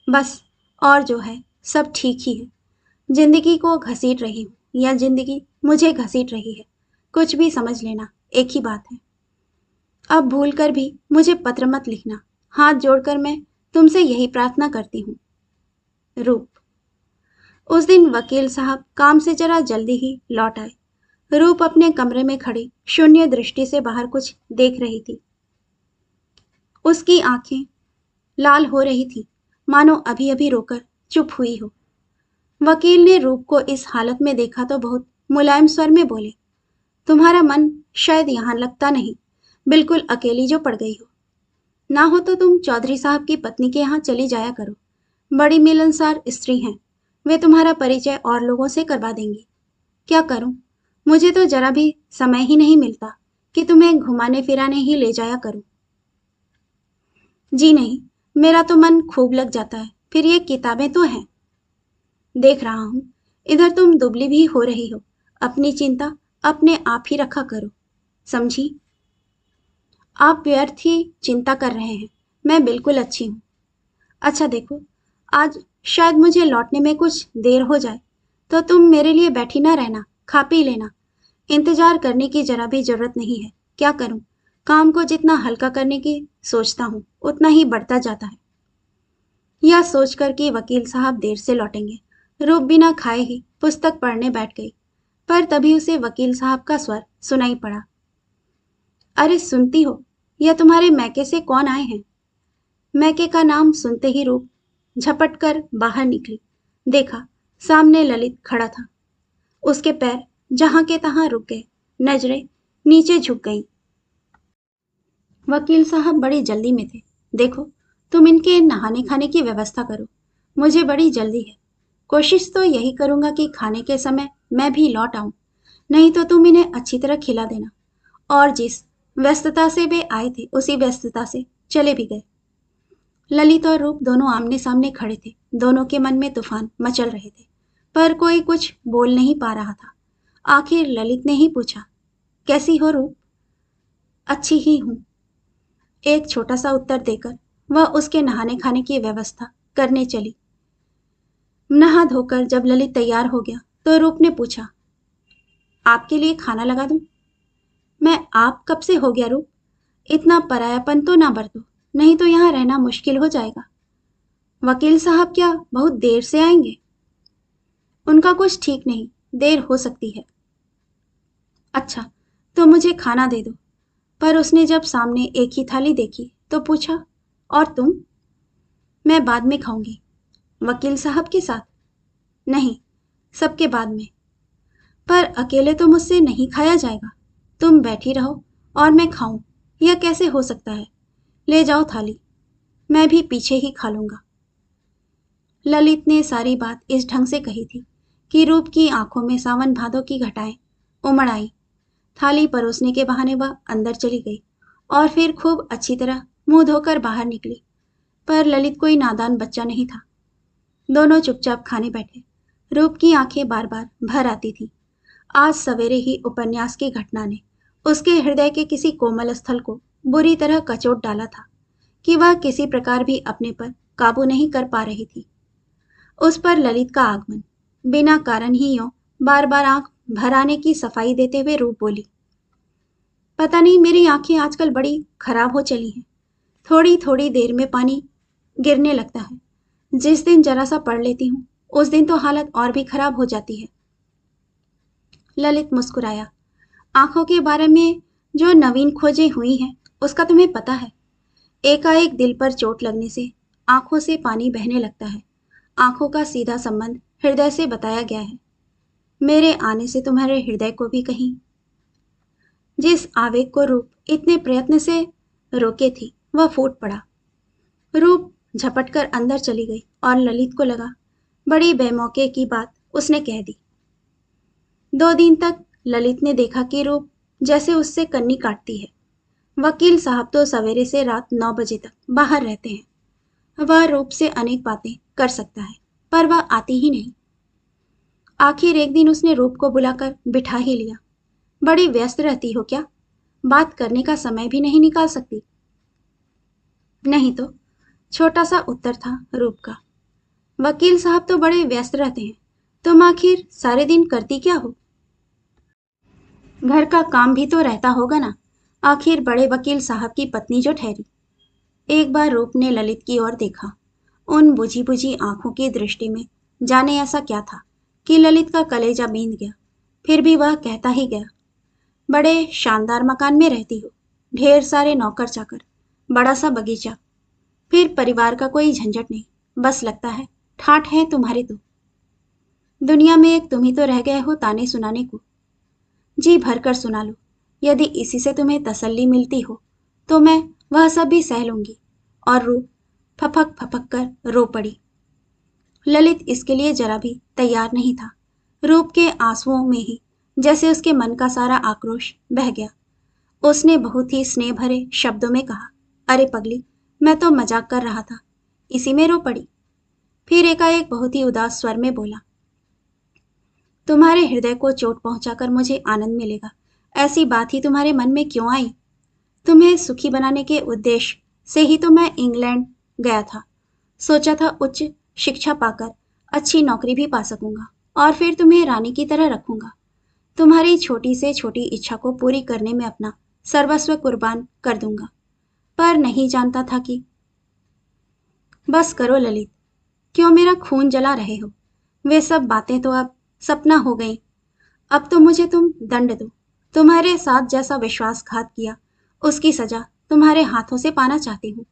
बस, और जो है सब ठीक ही है। जिंदगी को घसीट रही हूं या जिंदगी मुझे घसीट रही है, कुछ भी समझ लेना, एक ही बात है। अब भूल कर भी मुझे पत्र मत लिखना, हाथ जोड़कर मैं तुमसे यही प्रार्थना करती हूँ। रूप। उस दिन वकील साहब काम से जरा जल्दी ही लौट आए। रूप अपने कमरे में खड़ी शून्य दृष्टि से बाहर कुछ देख रही थी। उसकी आंखें लाल हो रही थी, मानो अभी अभी रोकर चुप हुई हो। वकील ने रूप को इस हालत में देखा तो बहुत मुलायम स्वर में बोले, तुम्हारा मन शायद यहां लगता नहीं, बिल्कुल अकेली जो पड़ गई हो। ना हो तो तुम चौधरी साहब की पत्नी के यहाँ चली जाया करो, बड़ी मिलनसार स्त्री हैं, वे तुम्हारा परिचय और लोगों से करवा देंगी। क्या करूं, मुझे तो जरा भी समय ही नहीं मिलता कि तुम्हें घुमाने फिराने ही ले जाया करूं। जी नहीं, मेरा तो मन खूब लग जाता है, फिर ये किताबें तो हैं। देख रहा हूं, इधर तुम दुबली भी हो रही हो, अपनी चिंता अपने आप ही रखा करो, समझी? आप व्यर्थ ही चिंता कर रहे हैं, मैं बिल्कुल अच्छी हूं। अच्छा देखो, आज शायद मुझे लौटने में कुछ देर हो जाए, तो तुम मेरे लिए बैठी ना रहना, खा पी लेना। इंतजार करने की जरा भी जरूरत नहीं है। क्या करूं, काम को जितना हल्का करने की सोचता हूं, उतना ही बढ़ता जाता है। यह सोचकर कि वकील साहब देर से लौटेंगे, रूप बिना खाए ही पुस्तक पढ़ने बैठ गई। पर तभी उसे वकील साहब का स्वर सुनाई पड़ा, अरे सुनती हो, यह तुम्हारे मैके से कौन आए हैं? मैके का नाम सुनते ही रूप झपट कर बाहर निकली। देखा, सामने ललित खड़ा था। उसके पैर जहां के तहां रुक गए, नजरें नीचे झुक गईं। वकील साहब बड़ी जल्दी में थे। देखो, तुम इनके नहाने खाने की व्यवस्था करो, मुझे बड़ी जल्दी है। कोशिश तो यही करूंगा कि खाने के समय मैं भी लौट आऊं, नहीं तो तुम इन्हें अच्छी तरह खिला देना। और जिस व्यस्तता से वे आए थे उसी व्यस्तता से चले भी गए। ललित और रूप दोनों आमने सामने खड़े थे। दोनों के मन में तूफान मचल रहे थे, पर कोई कुछ बोल नहीं पा रहा था। आखिर ललित ने ही पूछा, कैसी हो रूप? अच्छी ही हूं, एक छोटा सा उत्तर देकर वह उसके नहाने खाने की व्यवस्था करने चली। नहा धोकर जब ललित तैयार हो गया तो रूप ने पूछा, आपके लिए खाना लगा दूं? मैं आप कब से हो गया रूप? इतना परायापन तो ना बरतो, नहीं तो यहाँ रहना मुश्किल हो जाएगा। वकील साहब क्या बहुत देर से आएंगे? उनका कुछ ठीक नहीं, देर हो सकती है। अच्छा, तो मुझे खाना दे दो। पर उसने जब सामने एक ही थाली देखी तो पूछा, और तुम? मैं बाद में खाऊंगी। वकील साहब के साथ? नहीं, सबके बाद में। पर अकेले तो मुझसे नहीं खाया जाएगा। तुम बैठी रहो और मैं खाऊं, यह कैसे हो सकता है? ले जाओ थाली, मैं भी पीछे ही खा लूंगा। ललित ने सारी बात इस ढंग से कही थी कि रूप की आंखों में सावन भादों की घटाएं उमड़ आई। थाली परोसने के बहाने वह अंदर चली गई और फिर खूब अच्छी तरह मुंह धोकर बाहर निकली। पर ललित कोई नादान बच्चा नहीं था। दोनों चुपचाप खाने बैठे। रूप की आंखें बार बार भर आती थी। आज सवेरे ही उपन्यास की घटना ने उसके हृदय के किसी कोमल स्थल को बुरी तरह कचोट डाला था कि वह किसी प्रकार भी अपने पर काबू नहीं कर पा रही थी। उस पर ललित का आगमन बिना कारण ही यों बार बार आंख भर आने की सफाई देते हुए रूप बोली, पता नहीं मेरी आंखें आजकल बड़ी खराब हो चली हैं। थोड़ी थोड़ी देर में पानी गिरने लगता है। जिस दिन जरा सा पढ़ लेती हूँ उस दिन तो हालत और भी खराब हो जाती है। ललित मुस्कुराया, आंखों के बारे में जो नवीन खोजें हुई हैं उसका तुम्हें पता है? एकाएक दिल पर चोट लगने से आंखों से पानी बहने लगता है। आंखों का सीधा संबंध हृदय से बताया गया है। मेरे आने से तुम्हारे हृदय को भी कहीं। जिस आवेग को रूप इतने प्रयत्न से रोके थी वह फूट पड़ा। रूप झपट कर अंदर चली गई और ललित को लगा बड़ी बेमौके की बात उसने कह दी। 2 दिन तक ललित ने देखा कि रूप जैसे उससे कन्नी काटती है। वकील साहब तो सवेरे से रात 9 बजे तक बाहर रहते हैं। वह रूप से अनेक बातें कर सकता है, पर वह आती ही नहीं। आखिर एक दिन उसने रूप को बुलाकर बिठा ही लिया। बड़ी व्यस्त रहती हो क्या? बात करने का समय भी नहीं निकाल सकती? नहीं तो, छोटा सा उत्तर था रूप का। वकील साहब तो बड़े व्यस्त रहते हैं। तुम आखिर सारे दिन करती क्या हो? घर का काम भी तो रहता होगा ना, आखिर बड़े वकील साहब की पत्नी जो ठहरी। एक बार रूप ने ललित की ओर देखा। उन बुझी बुझी आंखों की दृष्टि में जाने ऐसा क्या था कि ललित का कलेजा बींध गया। फिर भी वह कहता ही गया, बड़े शानदार मकान में रहती हो, ढेर सारे नौकर चाकर, बड़ा सा बगीचा, फिर परिवार का कोई झंझट नहीं। बस लगता है ठाठ है तुम्हारे तो। दुनिया में एक तुम ही तो रह गए हो ताने सुनाने को। जी भर कर सुना लो। यदि इसी से तुम्हें तसल्ली मिलती हो तो मैं वह सब भी सह लूंगी। और रूप फपक फपक कर रो पड़ी। ललित इसके लिए जरा भी तैयार नहीं था। रूप के आंसुओं में ही जैसे उसके मन का सारा आक्रोश बह गया। उसने बहुत ही स्नेह भरे शब्दों में कहा, अरे पगली, मैं तो मजाक कर रहा था, इसी में रो पड़ी। फिर एकाएक बहुत ही उदास स्वर में बोला, तुम्हारे हृदय को चोट पहुंचाकर मुझे आनंद मिलेगा, ऐसी बात ही तुम्हारे मन में क्यों आई? तुम्हें सुखी बनाने के उद्देश्य से ही तो मैं इंग्लैंड गया था। सोचा था उच्च शिक्षा पाकर अच्छी नौकरी भी पा सकूंगा और फिर तुम्हें रानी की तरह रखूंगा। तुम्हारी छोटी से छोटी इच्छा को पूरी करने में अपना सर्वस्व कुर्बान कर दूंगा। पर नहीं जानता था कि। बस करो ललित, क्यों मेरा खून जला रहे हो? वे सब बातें तो अब सपना हो गई। अब तो मुझे तुम दंड दो। तुम्हारे साथ जैसा विश्वासघात किया उसकी सजा तुम्हारे हाथों से पाना चाहती हूँ।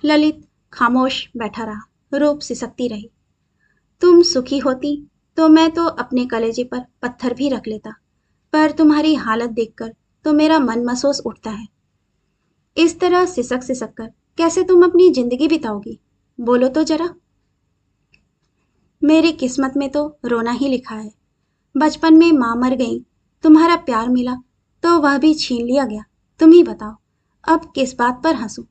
ललित खामोश बैठा रहा। रूप सिसकती रही, तुम सुखी होती तो मैं तो अपने कलेजे पर पत्थर भी रख लेता, पर तुम्हारी हालत देखकर तो मेरा मन महसूस उठता है। इस तरह सिसक कर कैसे तुम अपनी जिंदगी बिताओगी? बोलो तो जरा। मेरी किस्मत में तो रोना ही लिखा है। बचपन में माँ मर गई, तुम्हारा प्यार मिला तो वह भी छीन लिया गया। तुम ही बताओ, अब किस बात पर हंसूं?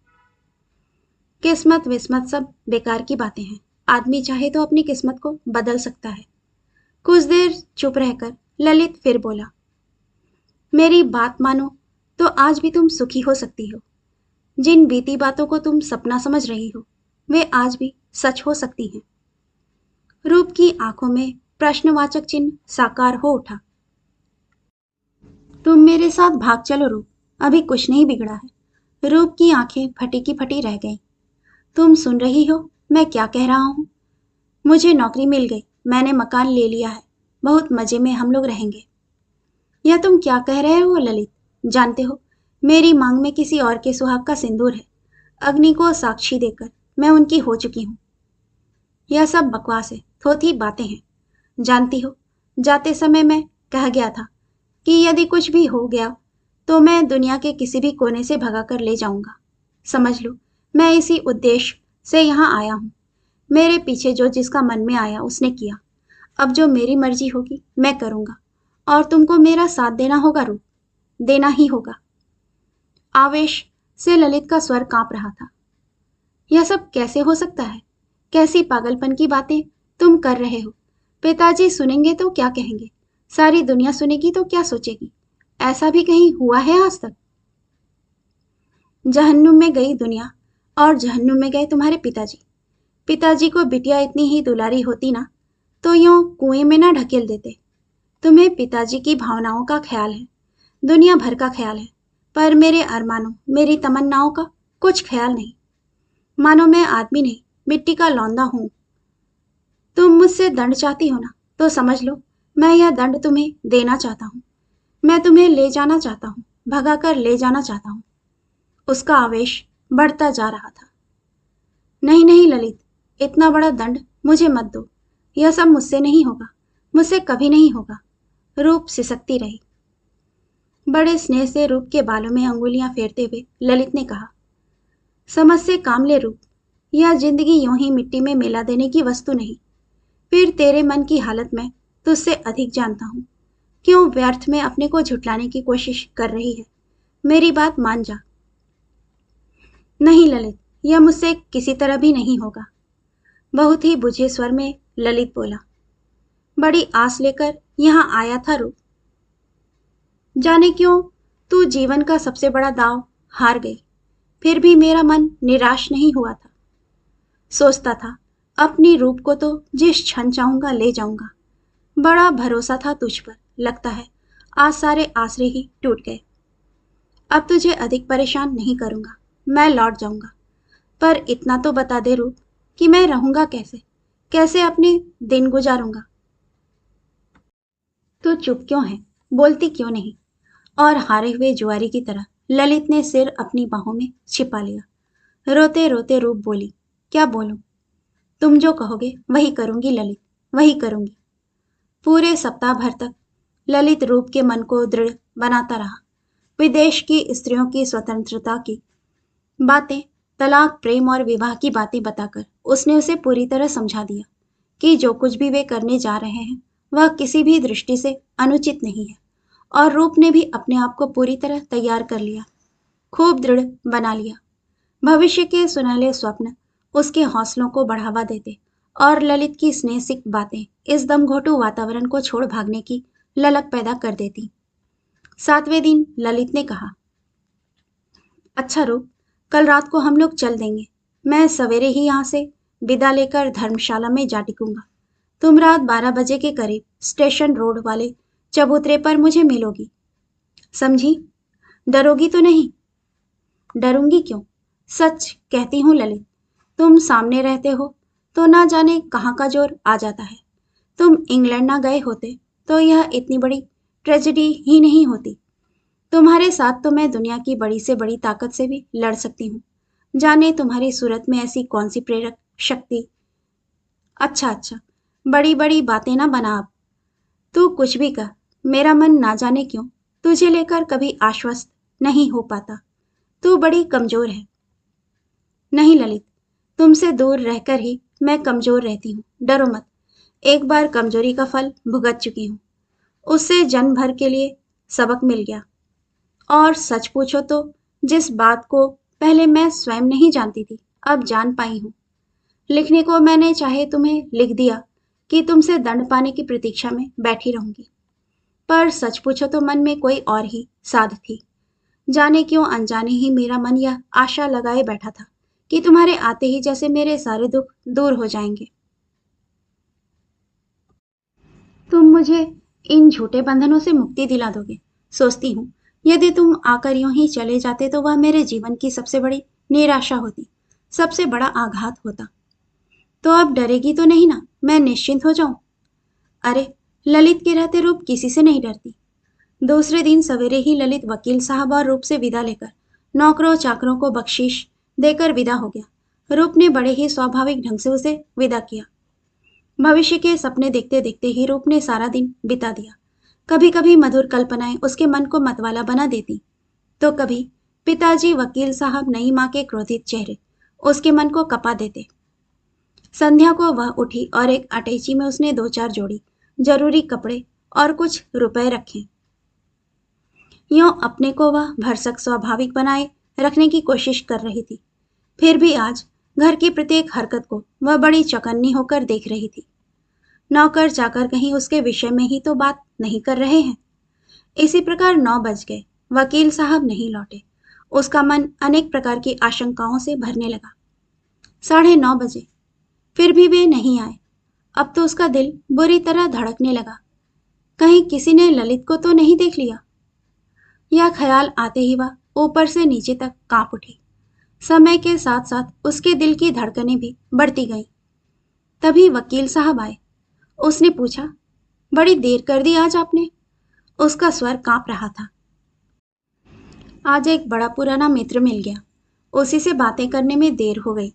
किस्मत विस्मत सब बेकार की बातें हैं। आदमी चाहे तो अपनी किस्मत को बदल सकता है। कुछ देर चुप रहकर ललित फिर बोला, मेरी बात मानो तो आज भी तुम सुखी हो सकती हो। जिन बीती बातों को तुम सपना समझ रही हो वे आज भी सच हो सकती हैं। रूप की आंखों में प्रश्नवाचक चिन्ह साकार हो उठा। तुम मेरे साथ भाग चलो रूप, अभी कुछ नहीं बिगड़ा है। रूप की आंखें फटी की फटी रह गईं। तुम सुन रही हो मैं क्या कह रहा हूं? मुझे नौकरी मिल गई, मैंने मकान ले लिया है, बहुत मजे में हम लोग रहेंगे। यह तुम क्या कह रहे हो ललित? जानते हो, मेरी मांग में किसी और के सुहाग का सिंदूर है। अग्नि को साक्षी देकर मैं उनकी हो चुकी हूं। यह सब बकवास है, थोथी बातें हैं। जानती हो, जाते समय मैं कह गया था कि यदि कुछ भी हो गया तो मैं दुनिया के किसी भी कोने से भगा कर ले जाऊंगा। समझ लो, मैं इसी उद्देश्य से यहाँ आया हूँ। मेरे पीछे जो जिसका मन में आया उसने किया। अब जो मेरी मर्जी होगी मैं करूंगा, और तुमको मेरा साथ देना होगा रूप, देना ही होगा। आवेश से ललित का स्वर कांप रहा था। यह सब कैसे हो सकता है? कैसी पागलपन की बातें तुम कर रहे हो? पिताजी सुनेंगे तो क्या कहेंगे? सारी दुनिया सुनेगी तो क्या सोचेगी? ऐसा भी कहीं हुआ है आज तक? जहन्नुम में गई दुनिया और जहन्नुम में गए तुम्हारे पिताजी। पिताजी को बिटिया इतनी ही दुलारी होती ना तो यूं कुएं में ना ढकेल देते। तुम्हें पिताजी की भावनाओं का ख्याल है, दुनिया भर का ख्याल है, पर मेरे अरमानों, मेरी तमन्नाओं का कुछ ख्याल नहीं। मानो मैं आदमी नहीं, मिट्टी का लौंदा हूं। तुम मुझसे दंड चाहती हो ना, तो समझ लो मैं यह दंड तुम्हें देना चाहता हूँ। मैं तुम्हें ले जाना चाहता हूँ, भगा कर ले जाना चाहता हूँ। उसका आवेश बढ़ता जा रहा था। नहीं नहीं ललित, इतना बड़ा दंड मुझे मत दो। यह सब मुझसे नहीं होगा, मुझसे कभी नहीं होगा। रूप सिसकती रही। बड़े स्नेह से रूप के बालों में अंगुलियां फेरते हुए ललित ने कहा, समझ से काम ले रूप, यह जिंदगी यूं ही मिट्टी में मिला देने की वस्तु नहीं। फिर तेरे मन की हालत मैं तुझसे अधिक जानता हूं। क्यों व्यर्थ में अपने को झुठलाने की कोशिश कर रही है? मेरी बात मान जा। नहीं ललित, यह मुझसे किसी तरह भी नहीं होगा। बहुत ही बुझे स्वर में ललित बोला। बड़ी आस लेकर यहां आया था रूप। जाने क्यों तू जीवन का सबसे बड़ा दांव हार गई। फिर भी मेरा मन निराश नहीं हुआ था। सोचता था अपनी रूप को तो जिस क्षण चाहूंगा ले जाऊंगा। बड़ा भरोसा था तुझ पर, लगता है आज सारे आसरे ही टूट गए। अब तुझे अधिक परेशान नहीं करूंगा, मैं लौट जाऊंगा। पर इतना तो बता दे रूप कि मैं रहूंगा कैसे, कैसे अपने दिन गुजारूंगा। तू चुप क्यों है, बोलती क्यों नहीं? और हारे हुए जुआरी की तरह ललित ने सिर अपनी बाहों में छिपा लिया। रोते रोते रूप बोली, क्या बोलूं? तुम जो कहोगे वही करूंगी ललित, वही करूंगी। पूरे सप्ताह भर तक ललित रूप के मन को दृढ़ बनाता रहा। विदेश की स्त्रियों की स्वतंत्रता की बातें, तलाक, प्रेम और विवाह की बातें बताकर उसने उसे पूरी तरह समझा दिया कि जो कुछ भी वे करने जा रहे हैं वह किसी भी दृष्टि से अनुचित नहीं है। और रूप ने भी अपने आप को पूरी तरह तैयार कर लिया, खूब दृढ़ बना लिया। भविष्य के सुनहले स्वप्न उसके हौसलों को बढ़ावा देते और ललित की स्नेहसिक बातें इस दमघोटू वातावरण को छोड़ भागने की ललक पैदा कर देती। 7वें दिन ललित ने कहा, अच्छा रूप, कल रात को हम लोग चल देंगे। मैं सवेरे ही यहाँ से विदा लेकर धर्मशाला में जा टिकूंगा। तुम रात 12 बजे के करीब स्टेशन रोड वाले चबूतरे पर मुझे मिलोगी। समझी? डरोगी तो नहीं? डरूंगी क्यों, सच कहती हूँ ललित। तुम सामने रहते हो तो ना जाने कहाँ का जोर आ जाता है। तुम इंग्लैंड ना गए होते तो यह इतनी बड़ी ट्रेजेडी ही नहीं होती। तुम्हारे साथ तो मैं दुनिया की बड़ी से बड़ी ताकत से भी लड़ सकती हूँ। जाने तुम्हारी सूरत में ऐसी कौन सी प्रेरक शक्ति। अच्छा अच्छा, बड़ी बड़ी बातें ना बना अब। तू कुछ भी कह, मेरा मन ना जाने क्यों तुझे लेकर कभी आश्वस्त नहीं हो पाता। तू बड़ी कमजोर है। नहीं ललित, तुमसे दूर रहकर ही मैं कमजोर रहती हूँ, डरो मत। एक बार कमजोरी का फल भुगत चुकी हूँ। उससे जन्म भर के लिए सबक मिल गया। और सच पूछो तो जिस बात को पहले मैं स्वयं नहीं जानती थी, अब जान पाई हूँ। लिखने को मैंने चाहे तुम्हें लिख दिया कि तुमसे दंड पाने की प्रतीक्षा में बैठी रहूंगी। पर सच पूछो तो मन में कोई और ही साध थी। जाने क्यों अनजाने ही मेरा मन यह आशा लगाए बैठा था कि तुम्हारे आते ही जैसे मेरे सारे दुख दूर हो जाएंगे। तुम मुझे इन झूठे बंधनों से मुक्ति दिला दोगे। सोचती हूँ, यदि तुम आकर यूं ही चले जाते तो वह मेरे जीवन की सबसे बड़ी निराशा होती, सबसे बड़ा आघात होता। तो अब डरेगी तो नहीं ना, मैं निश्चिंत हो जाऊं? अरे, ललित के रहते रूप किसी से नहीं डरती। दूसरे दिन सवेरे ही ललित वकील साहब और रूप से विदा लेकर नौकरों चाकरों को बख्शीश देकर विदा हो गया। रूप ने बड़े ही स्वाभाविक ढंग से उसे विदा किया। भविष्य के सपने देखते देखते ही रूप ने सारा दिन बिता दिया। कभी कभी मधुर कल्पनाएं उसके मन को मतवाला बना देती, तो कभी पिताजी वकील साहब नई माँ के क्रोधित चेहरे उसके मन को कपा देते। संध्या को वह उठी और एक अटैची में उसने दो चार जोड़ी जरूरी कपड़े और कुछ रुपए रखे। यूं अपने को वह भरसक स्वाभाविक बनाए रखने की कोशिश कर रही थी। फिर भी आज घर की प्रत्येक हरकत को वह बड़ी चौकन्नी होकर देख रही थी। नौकर चाकर कहीं उसके विषय में ही तो बात नहीं कर रहे हैं। इसी प्रकार 9 बज गए। वकील साहब नहीं लौटे। उसका मन अनेक प्रकार की आशंकाओं से भरने लगा। 9:30 बजे, फिर भी वे नहीं आए। अब तो उसका दिल बुरी तरह धड़कने लगा। कहीं किसी ने ललित को तो नहीं देख लिया। यह ख्याल आते ही वह ऊपर से नीचे तक कांप उठी। समय के साथ साथ उसके दिल की धड़कनें भी बढ़ती गईं। तभी वकील साहब आए। उसने पूछा, बड़ी देर कर दी आज आपने? उसका स्वर कांप रहा था। आज एक बड़ा पुराना मित्र मिल गया, उसी से बातें करने में देर हो गई।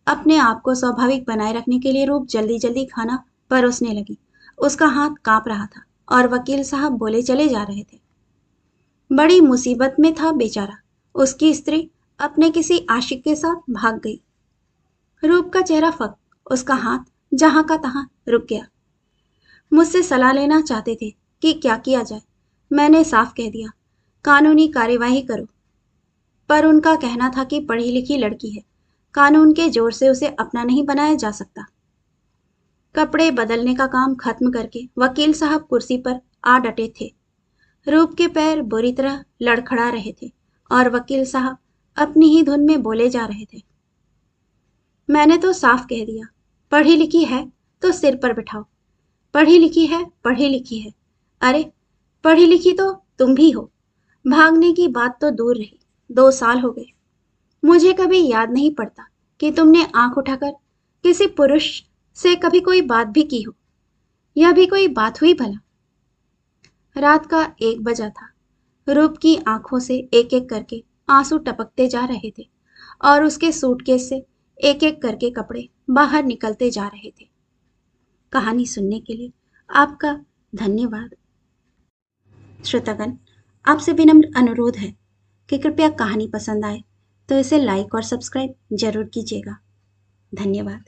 अपने आप को स्वाभाविक बनाए रखने के लिए रूप जल्दी जल्दी खाना परोसने लगी। उसका हाथ कांप रहा था और वकील साहब बोले चले जा रहे थे। बड़ी मुसीबत में था बेचारा। उसकी स्त्री अपने किसी आशिक के साथ भाग गई। रूप का चेहरा फक, उसका हाथ जहां का तहां रुक गया। मुझसे सलाह लेना चाहते थे कि क्या किया जाए। मैंने साफ कह दिया, कानूनी कार्यवाही करो। पर उनका कहना था कि पढ़ी लिखी लड़की है, कानून के जोर से उसे अपना नहीं बनाया जा सकता। कपड़े बदलने का काम खत्म करके वकील साहब कुर्सी पर आ डटे थे। रूप के पैर बुरी तरह लड़खड़ा रहे थे और वकील साहब अपनी ही धुन में बोले जा रहे थे। मैंने तो साफ कह दिया, पढ़ी लिखी है तो सिर पर बिठाओ। पढ़ी लिखी है, पढ़ी लिखी है। अरे, पढ़ी लिखी तो तुम भी हो। भागने की बात तो दूर रही, 2 साल हो गए। मुझे कभी याद नहीं पड़ता कि तुमने आंख उठाकर किसी पुरुष से कभी कोई बात भी की हो। यह भी कोई बात हुई भला? रात का 1 बजा था। रूप की आंखों से एक एक करके आंसू टपकते जा रहे थे और उसके सूटकेस से एक एक करके कपड़े बाहर निकलते जा रहे थे। कहानी सुनने के लिए आपका धन्यवाद। श्रोतागण, आपसे विनम्र अनुरोध है कि कृपया कहानी पसंद आए तो इसे लाइक और सब्सक्राइब जरूर कीजिएगा। धन्यवाद।